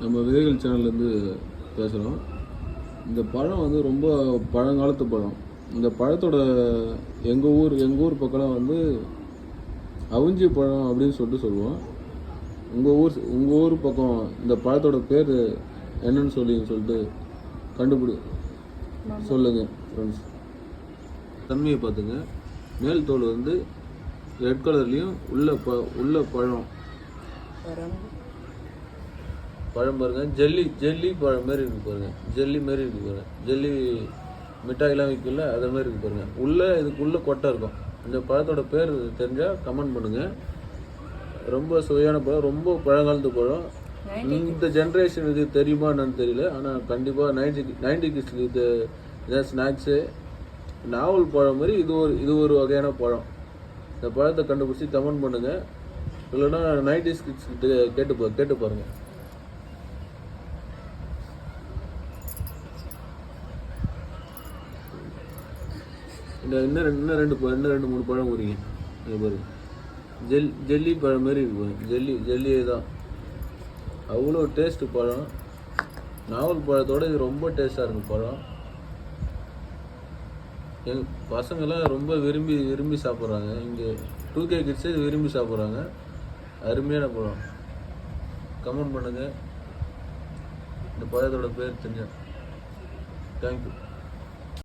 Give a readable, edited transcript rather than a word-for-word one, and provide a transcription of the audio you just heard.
நம்ம விதைகள் சேனல்லேருந்து பேசுகிறோம். இந்த பழம் வந்து ரொம்ப பழங்காலத்து பழம். இந்த பழத்தோட எங்கள் ஊர் பக்கம் வந்து அவிஞ்சி பழம் அப்படின்னு சொல்லுவோம். உங்கள் ஊர் பக்கம் இந்த பழத்தோட பேர் என்னன்னு சொல்லிட்டு சொல்லுங்கள் ஃப்ரெண்ட்ஸ். தன்மையை பார்த்துங்க. மேல் தோல் வந்து ரெட் கலர்லேயும் உள்ள பழம் பாருங்க. ஜெல்லி பழம் மாரி இருக்கு பாருங்க. ஜெல்லி மாரி இருக்கு பாருங்க. ஜெல்லி மிட்டாயெல்லாம் விற்கல அதை மாதிரி இருக்கு பாருங்க. இதுக்குள்ள கொட்டை இருக்கும். இந்த பழத்தோட பேர் தெரிஞ்சால் கமெண்ட் பண்ணுங்க. ரொம்ப சுவையான பழம், ரொம்ப பழங்காலத்து பழம். இந்த ஜென்ரேஷன் இது தெரியுமா என்னன்னு தெரியல. ஆனால் கண்டிப்பாக 90 கிட்ஸ்க்கு இதான் ஸ்நாக்ஸு. நாவல் பழம் மாதிரி இது ஒரு வகையான பழம். இந்த பழத்தை கண்டுபிடிச்சி கமெண்ட் பண்ணுங்க. இல்லைன்னா 90s கிட்ஸ் கேட்டு பாருங்க. இன்னும் ரெண்டு மூணு பழம் உரிங்க பாருங்க. ஜெல்லி பழம் மாதிரி இருக்கு பாருங்க. ஜெல்லியே தான். அவ்வளோ டேஸ்ட்டு பழம். நாவல் பழத்தோட இது ரொம்ப டேஸ்டாக இருக்கும் பழம். எங்கள் பசங்கள்லாம் ரொம்ப விரும்பி சாப்பிட்றாங்க. இங்கே 2K கிட்ஸே விரும்பி சாப்பிட்றாங்க. அருமையான பழம். கமெண்ட் பண்ணுங்கள். இந்த பழத்தோட பேர் தெரிஞ்ச. தேங்க்யூ.